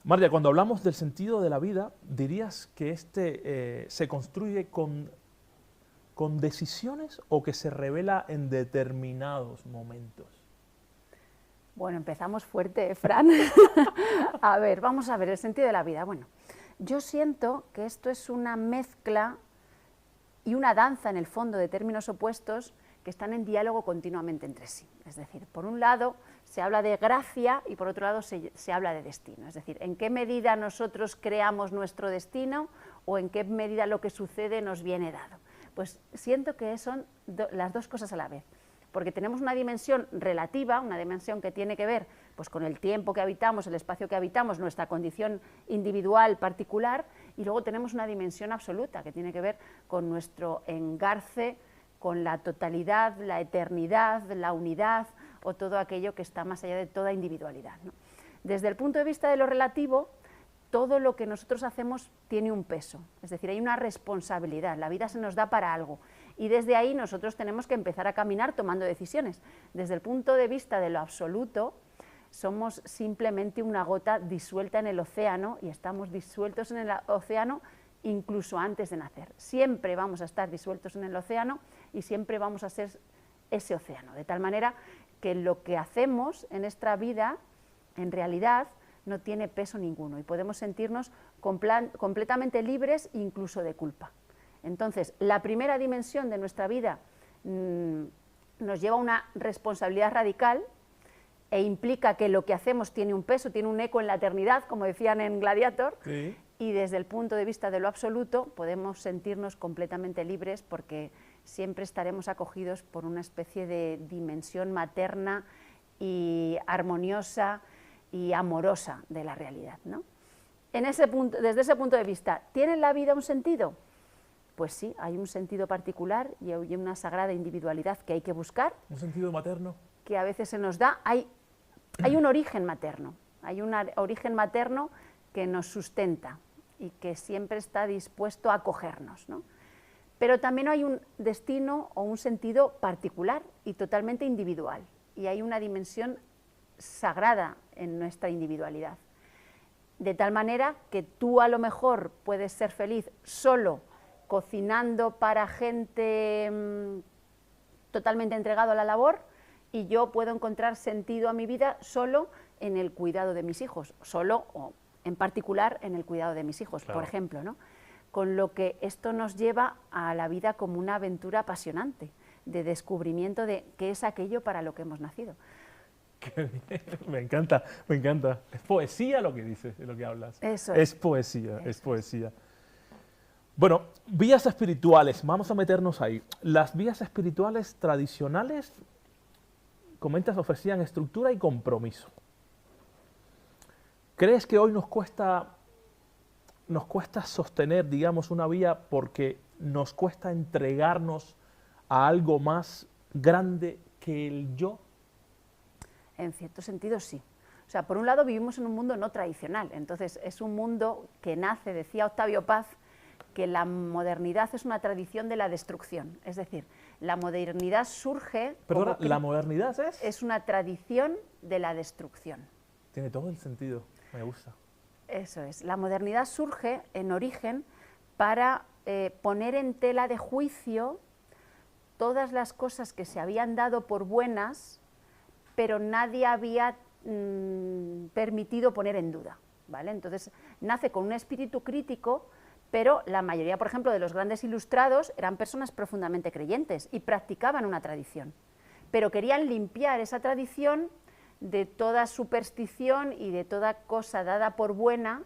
Marja, cuando hablamos del sentido de la vida, ¿dirías que se construye con decisiones o que se revela en determinados momentos? Bueno, empezamos fuerte, Fran. A ver, vamos a ver, el sentido de la vida. Bueno, yo siento que esto es una mezcla y una danza, en el fondo, de términos opuestos que están en diálogo continuamente entre sí. Es decir, por un lado se habla de gracia y por otro lado se habla de destino. Es decir, en qué medida nosotros creamos nuestro destino o en qué medida lo que sucede nos viene dado. Pues siento que son las dos cosas a la vez, porque tenemos una dimensión relativa, una dimensión que tiene que ver pues, con el tiempo que habitamos, el espacio que habitamos, nuestra condición individual particular, y luego tenemos una dimensión absoluta que tiene que ver con nuestro engarce, con la totalidad, la eternidad, la unidad o todo aquello que está más allá de toda individualidad, ¿no? Desde el punto de vista de lo relativo, todo lo que nosotros hacemos tiene un peso, es decir, hay una responsabilidad, la vida se nos da para algo y desde ahí nosotros tenemos que empezar a caminar tomando decisiones. Desde el punto de vista de lo absoluto, somos simplemente una gota disuelta en el océano y estamos disueltos en el océano incluso antes de nacer. Siempre vamos a estar disueltos en el océano y siempre vamos a ser ese océano, de tal manera que lo que hacemos en esta vida, en realidad, no tiene peso ninguno y podemos sentirnos completamente libres incluso de culpa. Entonces, la primera dimensión de nuestra vida nos lleva a una responsabilidad radical e implica que lo que hacemos tiene un peso, tiene un eco en la eternidad, como decían en Gladiator, sí. Y desde el punto de vista de lo absoluto podemos sentirnos completamente libres porque siempre estaremos acogidos por una especie de dimensión materna y armoniosa y amorosa de la realidad, ¿no? Desde ese punto de vista, ¿tiene la vida un sentido? Pues sí, hay un sentido particular y hay una sagrada individualidad que hay que buscar. ¿Un sentido materno? Que a veces se nos da. Hay un origen materno, que nos sustenta y que siempre está dispuesto a acogernos, ¿no? Pero también hay un destino o un sentido particular y totalmente individual, y hay una dimensión sagrada en nuestra individualidad, de tal manera que tú a lo mejor puedes ser feliz solo cocinando para gente totalmente entregado a la labor, y yo puedo encontrar sentido a mi vida solo en el cuidado de mis hijos, solo o en particular en el cuidado de mis hijos, claro. Por ejemplo, ¿no? Con lo que esto nos lleva a la vida como una aventura apasionante, de descubrimiento de qué es aquello para lo que hemos nacido. Qué bien. Me encanta, me encanta. Es poesía lo que dices, de lo que hablas. Eso es poesía, es poesía. Bueno, vías espirituales, vamos a meternos ahí. Las vías espirituales tradicionales, comentas, ofrecían estructura y compromiso. ¿Crees que hoy nos cuesta sostener, digamos, una vía porque nos cuesta entregarnos a algo más grande que el yo? En cierto sentido, sí. O sea, por un lado vivimos en un mundo no tradicional, entonces es un mundo que nace, decía Octavio Paz, que la modernidad es una tradición de la destrucción. Es decir, la modernidad surge... Perdona, ¿la modernidad es? Es una tradición de la destrucción. Tiene todo el sentido, me gusta. Eso es. La modernidad surge en origen para poner en tela de juicio todas las cosas que se habían dado por buenas, pero nadie había permitido poner en duda, ¿vale? Entonces nace con un espíritu crítico, pero la mayoría, por ejemplo, de los grandes ilustrados eran personas profundamente creyentes y practicaban una tradición, pero querían limpiar esa tradición de toda superstición y de toda cosa dada por buena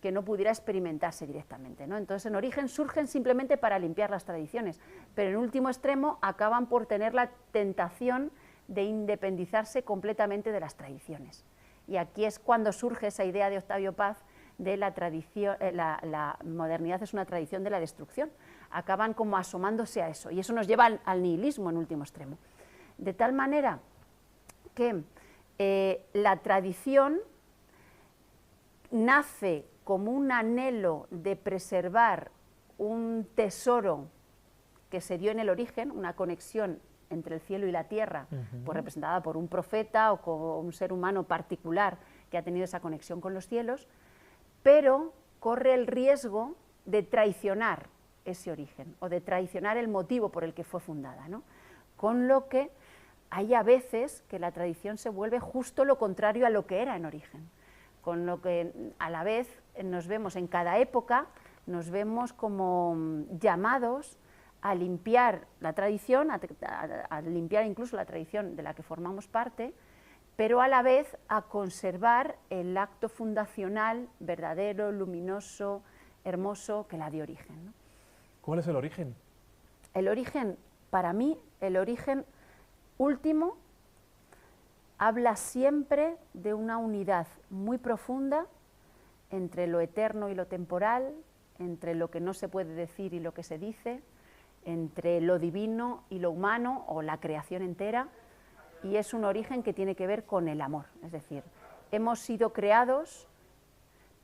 que no pudiera experimentarse directamente, ¿no? Entonces, en origen surgen simplemente para limpiar las tradiciones, pero en último extremo acaban por tener la tentación de independizarse completamente de las tradiciones. Y aquí es cuando surge esa idea de Octavio Paz de la tradición, la modernidad es una tradición de la destrucción. Acaban como asomándose a eso, y eso nos lleva al nihilismo en último extremo. De tal manera que la tradición nace como un anhelo de preservar un tesoro que se dio en el origen, una conexión entre el cielo y la tierra, pues representada por un profeta o con un ser humano particular que ha tenido esa conexión con los cielos, pero corre el riesgo de traicionar ese origen o de traicionar el motivo por el que fue fundada, ¿no? Con lo que hay a veces que la tradición se vuelve justo lo contrario a lo que era en origen, con lo que a la vez nos vemos en cada época, nos vemos como llamados a limpiar la tradición, a limpiar incluso la tradición de la que formamos parte, pero a la vez a conservar el acto fundacional verdadero, luminoso, hermoso que la dio origen, ¿no? ¿Cuál es el origen? El origen, para mí, el origen último habla siempre de una unidad muy profunda entre lo eterno y lo temporal, entre lo que no se puede decir y lo que se dice, entre lo divino y lo humano o la creación entera, y es un origen que tiene que ver con el amor. Es decir, hemos sido creados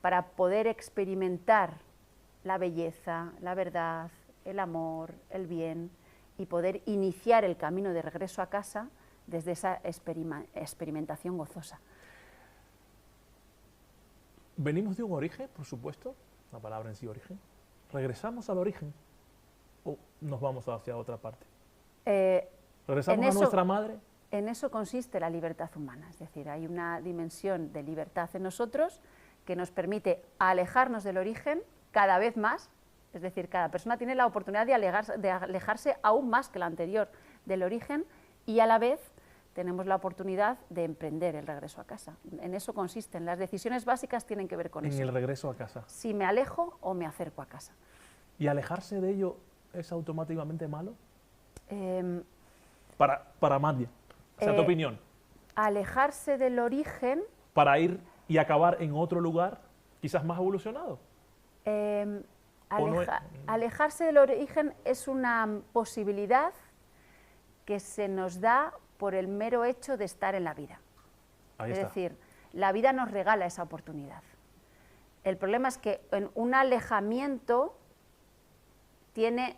para poder experimentar la belleza, la verdad, el amor, el bien, y poder iniciar el camino de regreso a casa desde esa experimentación gozosa. Venimos de un origen, por supuesto, la palabra en sí, origen. ¿Regresamos al origen o nos vamos hacia otra parte? ¿Regresamos a nuestra madre? En eso consiste la libertad humana, es decir, hay una dimensión de libertad en nosotros que nos permite alejarnos del origen cada vez más, es decir, cada persona tiene la oportunidad de alejarse aún más que la anterior del origen, y a la vez tenemos la oportunidad de emprender el regreso a casa. En eso consisten, las decisiones básicas tienen que ver con eso. En el regreso a casa. Si me alejo o me acerco a casa. ¿Y alejarse de ello es automáticamente malo? Para Madia, o sea, tu opinión. Alejarse del origen... Para ir y acabar en otro lugar, quizás más evolucionado. Alejarse del origen es una posibilidad que se nos da por el mero hecho de estar en la vida. Es decir, la vida nos regala esa oportunidad. El problema es que en un alejamiento tiene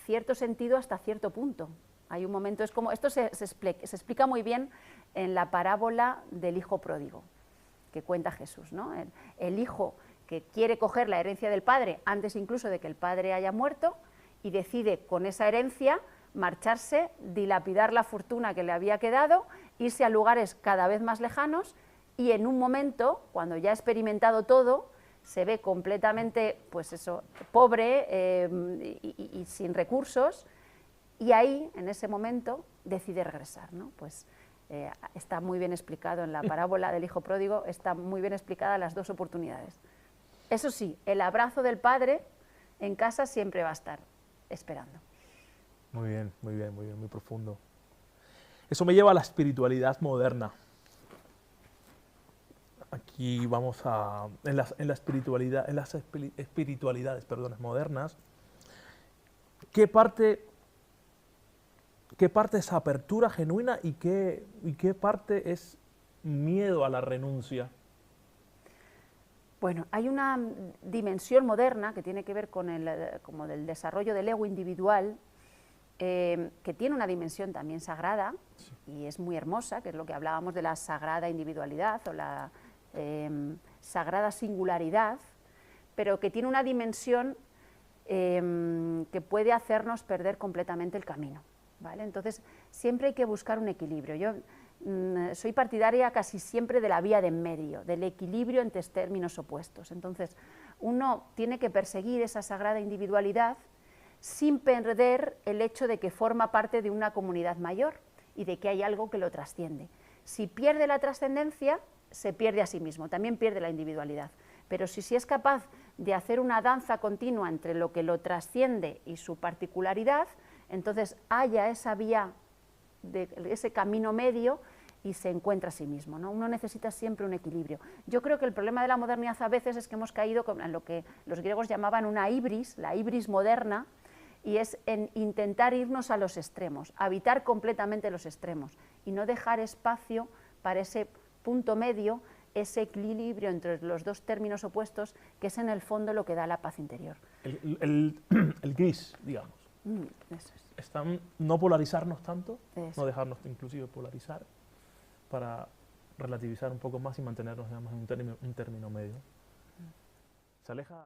cierto sentido hasta cierto punto. Hay un momento, es como, esto se explica muy bien en la parábola del hijo pródigo, que cuenta Jesús, ¿no? El hijo que quiere coger la herencia del padre antes incluso de que el padre haya muerto y decide con esa herencia marcharse, dilapidar la fortuna que le había quedado, irse a lugares cada vez más lejanos, y en un momento, cuando ya ha experimentado todo, se ve completamente, pues eso, pobre y sin recursos, y ahí, en ese momento, decide regresar, ¿no? Pues está muy bien explicado en la parábola del hijo pródigo, está muy bien explicada las dos oportunidades. Eso sí, el abrazo del padre en casa siempre va a estar esperando. Muy bien, muy bien, muy bien, muy profundo. Eso me lleva a la espiritualidad moderna. Aquí vamos a... En las espiritualidades, perdón, modernas, ¿qué parte es apertura genuina y qué parte es miedo a la renuncia? Bueno, hay una dimensión moderna que tiene que ver con como del desarrollo del ego individual, que tiene una dimensión también sagrada, sí, y es muy hermosa, que es lo que hablábamos de la sagrada individualidad o la sagrada singularidad, pero que tiene una dimensión que puede hacernos perder completamente el camino, ¿vale? Entonces, siempre hay que buscar un equilibrio. Yo soy partidaria casi siempre de la vía de en medio, del equilibrio entre términos opuestos. Entonces, uno tiene que perseguir esa sagrada individualidad sin perder el hecho de que forma parte de una comunidad mayor y de que hay algo que lo trasciende. Si pierde la trascendencia, se pierde a sí mismo, también pierde la individualidad. Pero si es capaz de hacer una danza continua entre lo que lo trasciende y su particularidad, entonces haya esa vía, ese camino medio, y se encuentra a sí mismo, ¿no? Uno necesita siempre un equilibrio. Yo creo que el problema de la modernidad a veces es que hemos caído en lo que los griegos llamaban una ibris, la ibris moderna, y es en intentar irnos a los extremos, habitar completamente los extremos y no dejar espacio para ese punto medio, ese equilibrio entre los dos términos opuestos, que es en el fondo lo que da la paz interior. El gris, digamos. Eso es. No polarizarnos tanto, Eso. no dejarnos inclusive polarizar, para relativizar un poco más y mantenernos, digamos, en un término medio. Se aleja...